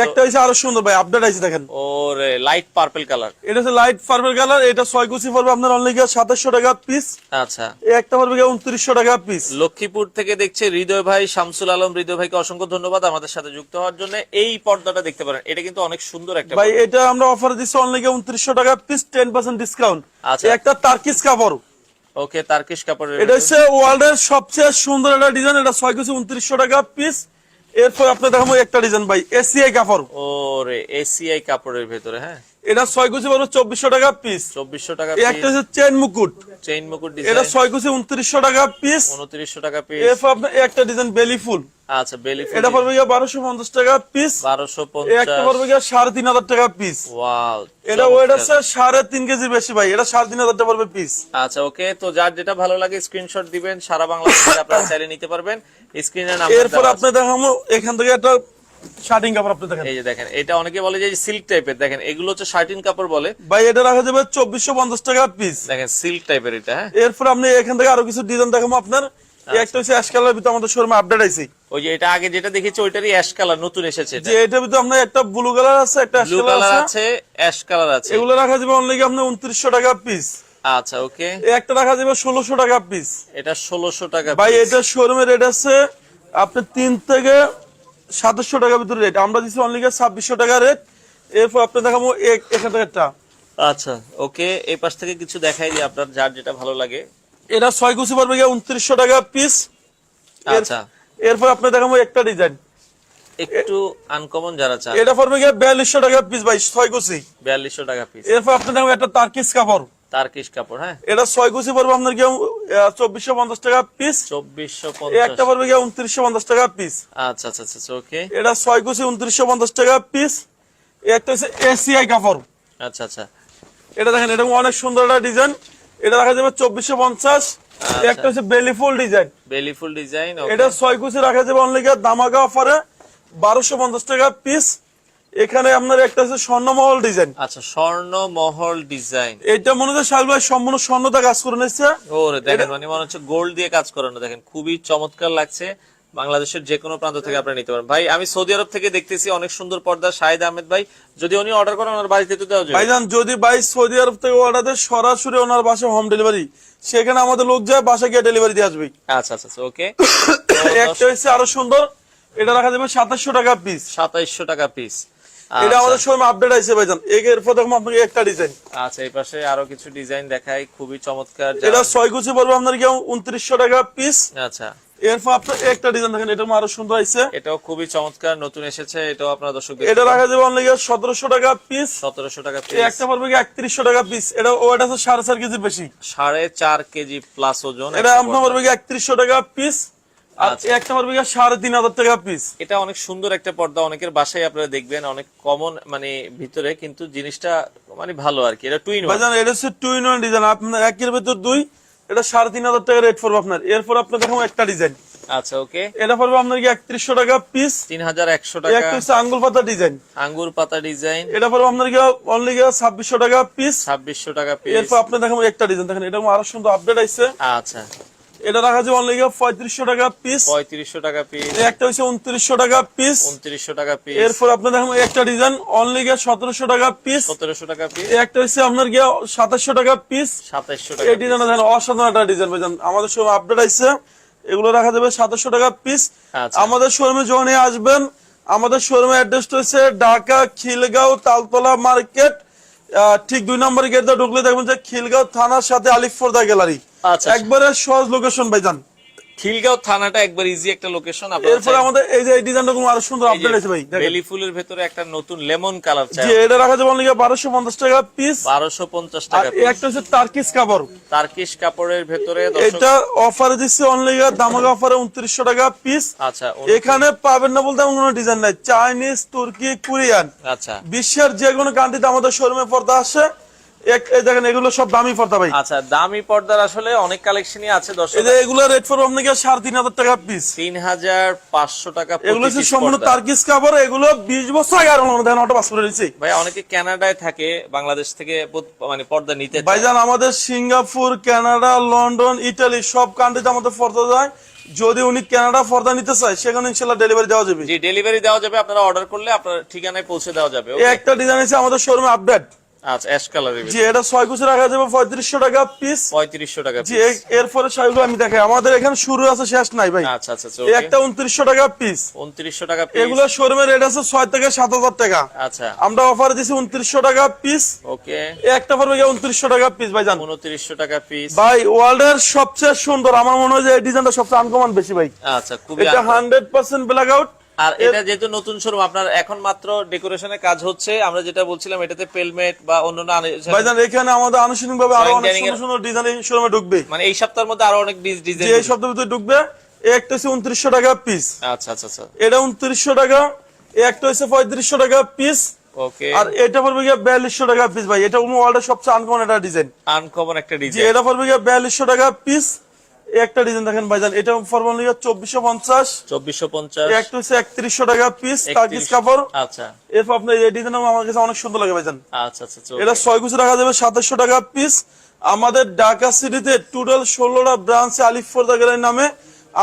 একটা হইছে আরো সুন্দর ভাই, আপডেট আইছে দেখেন। ওরে লাইট পার্পল কালার, এটা হচ্ছে লাইট পার্পল কালার। এটা 6 কুচি পড়বে আপনার অনলি 2700 টাকা পিস। আচ্ছা একটা পড়বে 2900 টাকা পিস। লক্ষ্মীপুর থেকে দেখছে হৃদয় ভাই, শামসুল আলম হৃদয় ভাইকে অসংখ্য ধন্যবাদ আমাদের সাথে যুক্ত হওয়ার জন্য। এই পর্দাটা দেখতে পারেন, এটা কিন্তু অনেক সুন্দর একটা ভাই পর্দা। এটা আমরা অফার দিচ্ছি অনলি 2900 টাকা পিস, 10% ডিসকাউন্ট। আচ্ছা। একটা তার্কিস কাপড়, ওকে তার্কিশ কাপড়ের এটা হচ্ছে ওয়ার্ল্ডের সবচেয়ে সুন্দর একটা ডিজাইন। এটা 6 কুচি 2900 টাকা পিস। এরপর আপনি দেখাবো একটা ডিজাইন ভাই, এসিআই কাপড়। ওরে এসিআই কাপড়ের ভেতরে, হ্যাঁ এটা 6 কুচি পড়বে 2400 টাকা পিস। 2400 টাকা একটা হচ্ছে চেন মুকুট, চেইন মুকুট এটা ডিজাইন 6 কুচি 2900 টাকা পিস। 2900 টাকা পিস। এরপর আপনি একটা ডিজাইন বেলি ফুল, আচ্ছা বেলি ফুল, এটা পড়বে 1250 টাকা পিস। 1250। একটা পড়বে 3500 টাকা পিস। ওয়াও, এটা ওয়েট আছে 3.5 কেজি বেশি ভাই, এটা 3500 টাকা পড়বে পিস। আচ্ছা ওকে। তো যার যেটা ভালো লাগে স্ক্রিনশট দিবেন, সারা বাংলাদেশে আপনারা চাইলে নিতে পারবেন। স্ক্রিনে নাম্বার এরপর দেওয়া আপনি দেখাবো এখান থেকে একটা শার্টিং কাপড় আপনি দেখেন। এই যে দেখেন, এটা অনেকে বলে যে সিল্ক টাইপের, দেখেন এগুলো হচ্ছে শার্টিন কাপড় বলে। ভাই এটা রাখা যাবে 2450 টাকা পিস। দেখেন সিল্ক টাইপের এটা, হ্যাঁ। এরপর আপনি এখান থেকে আরো কিছু ডিজাইন দেখাবো আপনার। একটা হচ্ছে অ্যাশ কালার ভিতরে আমাদের শোরুমে আপডেট আইছে। ওই যে এটা আগে যেটা দেখেছি ওইটারই অ্যাশ কালার নতুন এসেছে, যে এটার ভিতরে আপনার একটা ব্লু কালার আছে, একটা অ্যাশ ব্লু কালার কালার আছে, আছে, অ্যাশ কালার আছে। এগুলো রাখা যাবে অনলি আপনি 2900 টাকা পিস। আচ্ছা ওকে। একটা রাখা যাবে 1600 টাকা পিস। এটা 1600 টাকা ভাই piece। এটা শোরুমে রেট আছে আপনি 3 থেকে 2700 টাকার ভিতরে রেট, আমরা দিচ্ছি অনলি 2600 টাকা রেট। এরপর আপনি দেখাবো এখান থেকে একটা। আচ্ছা ওকে, এই পাশ থেকে কিছু দেখাই দিই আপনার যার যেটা ভালো লাগে। এটা 6 কুচি পড়বে 2900 টাকা পিস। আচ্ছা এরপর আপনি দেখাবো একটা ডিজাইন, একটু আনকমন যারা চান, এটা পড়বে 4200 টাকা পিস ভাই, 6 কুচি। 4200 টাকা পিস। এরপর আপনি দেখাবো একটা তার্কিস কাপড়, তার্কিশ কাপড়, হ্যাঁ। এটা 6 কুচি পড়বে আপনার 2450 টাকা পিস। 2450। একটা পড়বে 2950 টাকা পিস। আচ্ছা আচ্ছা আচ্ছা ওকে। এটা 6 কুচি 2950 টাকা পিস। একটা হচ্ছে এসিআই কাপড়, আচ্ছা আচ্ছা এটা দেখেন, এটা অনেক সুন্দর একটা ডিজাইন। এটা রাখা যাবে 2450। একটা হচ্ছে বেলি ফুল ডিজাইন, বেলি ফুল ডিজাইন। এটা 6 কুচি রাখা যাবে অনলি দামাকা অফারে 1250 টাকা পিস। এখানে আপনার একটা আছে স্বর্ণমহল ডিজাইন। আচ্ছা, স্বর্ণমহল ডিজাইন। এটা মনে হচ্ছে সাহেব ভাই সম্পূর্ণ স্বর্ণতে কাজ করে নিচ্ছে। ওরে দেখেন, মানে মনে হচ্ছে গোল্ড দিয়ে কাজ করানো। দেখেন খুবই চমৎকার লাগছে। বাংলাদেশের যে কোনো প্রান্ত থেকে আপনারা নিতে পারেন। ভাই আমি সৌদি আরব থেকে দেখতেছি অনেক সুন্দর পর্দা। শাহিদ আহমেদ ভাই, যদি উনি অর্ডার করেন ওনার বাড়িতে তো দেওয়া যাবে? ভাইজান যদি ভাই সৌদি আরব থেকে অর্ডার দেয় সরাসরি ওনার বাসায় হোম ডেলিভারি, সেখানে আমাদের লোক যায় বাসায় গিয়ে ডেলিভারি দিয়ে আসবে। আচ্ছা আচ্ছা ওকে। একটা হচ্ছে আরো সুন্দর, এটা রাখা যাবে 2700 টাকা পিস। 2700 টাকা পিস। এটা আমাদের শোরুমে আপডেট আছে ভাইজান। এরপর দেখুন আপনাকে একটা ডিজাইন। আচ্ছা, এই পাশে আরো কিছু ডিজাইন দেখাই, খুবই চমৎকার। এটা 6 গুছি পড়বে আপনার কি 2900 টাকা পিস। আচ্ছা, এরপর আপনার একটা ডিজাইন দেখেন, এটা আরো সুন্দর আছে। এটাও খুবই চমৎকার, নতুন এসেছে। এটাও আপনারা দর্শক এটা রাখা যাবে অনলি 1700 টাকা পিস। 1700 টাকা পিস। একটা পড়বে 3100 টাকা পিস। এটা ওটা আছে 4.5 কেজির বেশি, 4.5 কেজি প্লাস ওজন। এটা আপনার পড়বে 3100 টাকা পিস। আর একটা পড়বে 3500 টাকা পিস। এটা অনেক সুন্দর একটা পর্দা, অনেকের বাসায় আপনারা দেখবেন, অনেক কমন মানে ভিতরে, কিন্তু জিনিসটা মানে ভালো আর কি। এটা টুইন ওয়ান। ভাইজান এটা হচ্ছে টুইন ওয়ান ডিজাইন, আপনার একের ভিতর দুই। এটা 3500 টাকা রেট পড়বে আপনার। এরপর আপনার দেখুন একটা ডিজাইন। আচ্ছা ওকে। এটা পড়বে আপনার কি 3100 টাকা পিস। 3100 টাকা। একটা হচ্ছে আঙ্গুল পাতা ডিজাইন। আঙ্গুর পাতা ডিজাইন। এটা পড়বে আপনার কি অনলি 2600 টাকা পিস। 2600 টাকা পিস। এরপর আপনি দেখুন একটা ডিজাইন দেখেন, এটা আরো সুন্দর আপডেট আইছে। আচ্ছা, এটা রাখা যাবে অনলি 3500 টাকা পিস। 3500 টাকা পিস। একটা হচ্ছে 2900 টাকা পিস। 2900 টাকা পিস। এরপর আপনি দেখুন একটা ডিজাইন অনলি 1700 টাকা পিস। 1700 টাকা পিস। একটা হচ্ছে আপনার গিয়া 2700 টাকা পিস। 2700 টাকা। এই ডিজাইনটা দেখেন অসাধারণ একটা ডিজাইন ভাইজান, আমাদের শোরুমে আপডেট আইছে। এগুলো রাখা যাবে 2700 টাকা পিস। আচ্ছা। আমাদের শোরুমে যখন আসবেন, আমাদের শোরুমের অ্যাড্রেসটা হচ্ছে ঢাকা খিলগাঁও তালতলা মার্কেট, ঠিক 2 নম্বর গেট দিয়ে ঢুকলে দেখবেন যে খিলগাঁও থানার সাথে আলিফ-ফর্দা গ্যালারি। আচ্ছা, একবারে সহজ লোকেশন ভাইজান। খিলগাঁও থানাটা একবার ইজি একটা লোকেশন। এরপর আমাদের এই যে এই ডিজাইনটা কোনো আরো সুন্দর আপডেট আছে ভাই, দেখেন বেলি ফুলের ভেতরে একটা নতুন লেমন কালার চাই। জি, এটা রাখা যাবে অনলি 1250 টাকা পিস। 1250 আর টাকা পিস। একটা হচ্ছে টার্কিশ কাপড়। টার্কিশ কাপড়ের ভেতরে এটা অফারে দিচ্ছে অনলি দামাকা অফারে 2900 টাকা পিস। আচ্ছা, এখানে পাবেন না বলতে এমন কোনো ডিজাইন নাই, চাইনিজ, তুর্কি, কোরিয়ান, আচ্ছা বিশ্বের যে কোনো কান্ট্রিতে আমাদের শোরুমে পর্দা আসে। এই দেখেন এগুলো সব দামি পর্দা ভাই। আচ্ছা, দামি পর্দার আসলে অনেক কালেকশনই আছে দর্শক। এই যে এগুলো রেট পড়বে আপনাকে 3500 টাকা পিস। 3500 টাকা প্রতি এগুলো হচ্ছে পিস সম্পূর্ণ পর্দা। টার্কিশ কাপড়। এগুলো 20 বছর আগে আর আমাদের দেখেন অটো পাস করে দিয়েছি ভাই। অনেকে কানাডায় থাকে, বাংলাদেশ থেকে মানে পর্দা নিতে চায়। ভাইজান আমাদের সিঙ্গাপুর, কানাডা, লন্ডন, ইতালি সব কান্ট্রিতে আমাদের পর্দা যায়। যদি উনি কানাডা পর্দা নিতে চায় সেখানে ইনশাআল্লাহ ডেলিভারি দেওয়া যাবে। জি, ডেলিভারি দেওয়া যাবে। আপনারা অর্ডার করলে আপনার ঠিকানায় পৌঁছে দেওয়া যাবে। এই একটা ডিজাইন আছে আমাদের শোরুমে আপডেট। আচ্ছা, অ্যাশ কালারের জি, এটা 6 কুচি রাখা যাবে 3500 টাকা পিস। 3500 টাকা জি, পিস। এরপরে শাড়িগুলো আমি দেখাই, আমাদের এখানে শুরু আছে শেষ নাই ভাই। আচ্ছা আচ্ছা এই একটা 2900 টাকা পিস। 2900 টাকা পিস। এগুলো শোরুমে রেট আছে 6 থেকে 7000 টাকা। আচ্ছা, আমরা অফার দিছি 2900 টাকা পিস। ওকে। এই একটা পড়বে 2900 টাকা পিস ভাইজান। 2900 টাকা পিস। ভাই ওয়ার্ল্ডের সবচেয়ে সুন্দর আমার মনে হয় যে এই ডিজাইনটা সবচেয়ে আনকমন বেশি ভাই। আচ্ছা, খুবই এটা 100% ব্ল্যাক আউট। আর এটা যেহেতু নতুন শোরুম, আপনার এখন মাত্র ডেকোরেশনের কাজ হচ্ছে। আমরা যেটা বলছিলাম, এটাতে পেলমেট বা অন্যান্য ভাইজান এখানে আমাদের আনুষ্ঠানিকভাবে আরো অনেক সুন্দর সুন্দর ডিজাইন এই শোরুমে ঢুকবে। মানে এই সপ্তাহের মধ্যে আরো অনেক ডিজাইন যে এই সপ্তাহের ভিতরে ঢুকবে। এই একটা হচ্ছে 2900 টাকা পিস। আচ্ছা আচ্ছা আচ্ছা, এটা 2900 টাকা। এই একটা হচ্ছে 3500 টাকা পিস। ওকে। আর এটা পড়বে গিয়ে 4200 টাকা পিস ভাই। এটা ওয়ার্ল্ডের সবচেয়ে আনকমন একটা ডিজাইন। আনকমন একটা জি, ডিজাইন। এটা পড়বে গিয়ে 4200 টাকা পিস। এই একটা ডিজাইন দেখেন ভাইজান, এটা পড়বে গিয়ে 2450। 2450। এই একটা হচ্ছে 3100 টাকা পিস, টার্কিশ কাপড়। আচ্ছা। এরপর আপনার এই ডিজাইন আমার কাছে অনেক সুন্দর লাগে ভাইজান। আচ্ছা আচ্ছা, এটা 6 কুচি রাখা যাবে 2700 টাকা পিস। আমাদের ঢাকা সিটিতে টোটাল 16টা ব্রাঞ্চে আলিফ-ফর্দা গ্যালারি নামে।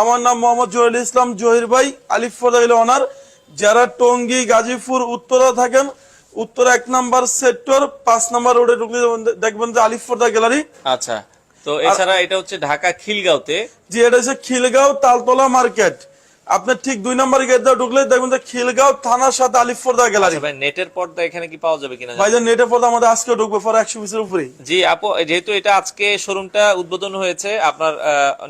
আমার নাম মোহাম্মদ জহিরুল ইসলাম জহির ভাই, আলিফ-ফর্দা গ্যালারি ওনার। যারা টঙ্গী, গাজীপুর, উত্তরা থাকেন, উত্তরা 1 নাম্বার সেক্টর 5 নাম্বার রোডে ঢুকলে দেখবেন যে আলিফ-ফর্দা গ্যালারি। আচ্ছা, তো এছাড়া এটা হচ্ছে ঢাকা খিলগাঁওতে। জি, এটা হচ্ছে খিলগাঁও তালতলা মার্কেট। আপনার ঠিক 2 নম্বর গেট দিয়ে ঢুকলে দেখবেন যে খিলগাঁও থানার সাথে আলিফ-ফর্দা গ্যালারি। ভাই, নেটের পর্দা এখানে কি পাওয়া যাবে কিনা? ভাইজান নেটের পর্দা আমাদের আজকে ঢুকবে পরে 100 পিসের উপরে। জি আপু, যেহেতু এটা আজকে শোরুমটা উদ্বোধন হয়েছে, আপনার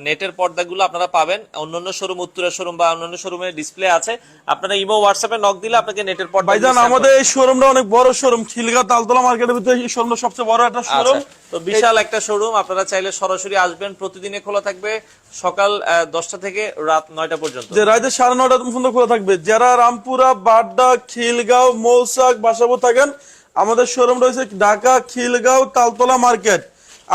নেটের পর্দাগুলো আপনারা পাবেন অন্যান্য শোরুম, উত্তরা শোরুম বা অন্যান্য শোরুমে ডিসপ্লে আছে। আপনারা ইমো, হোয়াটসঅ্যাপে নক দিলে আপনাকে নেটের পর্দা। ভাইজান আমাদের এই শোরুমটা অনেক বড় শোরুম, খিলগাঁও তালতলা মার্কেটের ভিতরে এই শোরুমটা সবচেয়ে বড় একটা শোরুম। তো বিশাল একটা শোরুম, আপনারা চাইলে সরাসরি আসবেন। প্রতিদিনে খোলা থাকবে সকাল 10টা থেকে রাত 9টা পর্যন্ত। যে রাতে 9:30 পর্যন্ত খোলা থাকবে। যারা রামপুরা, বাড্ডা, খিলগাঁও, মৌসাক, বাসাবো থাকেন, আমাদের শোরুম রয়েছে ঢাকা খিলগাঁও তালতলা মার্কেট।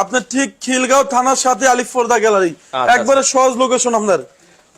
আপনার ঠিক খিলগাঁও থানার সাথে আলিফ-ফর্দা গ্যালারি। একবারে সহজ লোকেশন আপনার।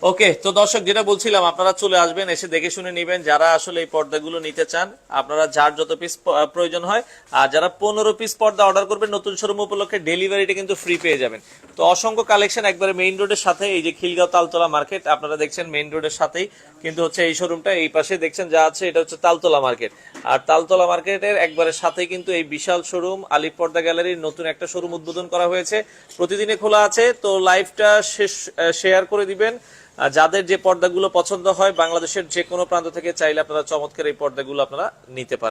ওকে, তো দর্শক যেটা বলছিলাম, আপনারা চলে আসবেন, এসে দেখে শুনে নেবেন। যারা আসলে এই পর্দাগুলো নিতে চান, আপনারা যার যত পিস প্রয়োজন হয়, আর যারা 15 পিস পর্দা অর্ডার করবেন নতুন শোরুম উপলক্ষে ডেলিভারিটা কিন্তু ফ্রি পেয়ে যাবেন। তো অসংখ্য কালেকশন একবারে মেইন রোডের সাথে, এই যে খিলগাঁও তালতলা মার্কেট আপনারা দেখছেন, মেইন রোডের সাথেই কিন্তু হচ্ছে এই শোরুমটা। এই পাশে দেখছেন যা আছে এটা হচ্ছে তালতলা মার্কেট, আর তালতলা মার্কেটের একবারে সাথেই কিন্তু এই বিশাল শোরুম আলিফ পর্দা গ্যালারির নতুন একটা শোরুম উদ্বোধন করা হয়েছে। প্রতিদিনে খোলা আছে, তো লাইভটা শেয়ার করে দিবেন। যাদের যে পর্দাগুলো পছন্দ হয় বাংলাদেশের যে কোনো প্রান্ত থেকে চাইলে আপনারা চমৎকার এই পর্দাগুলো আপনারা নিতে পারেন।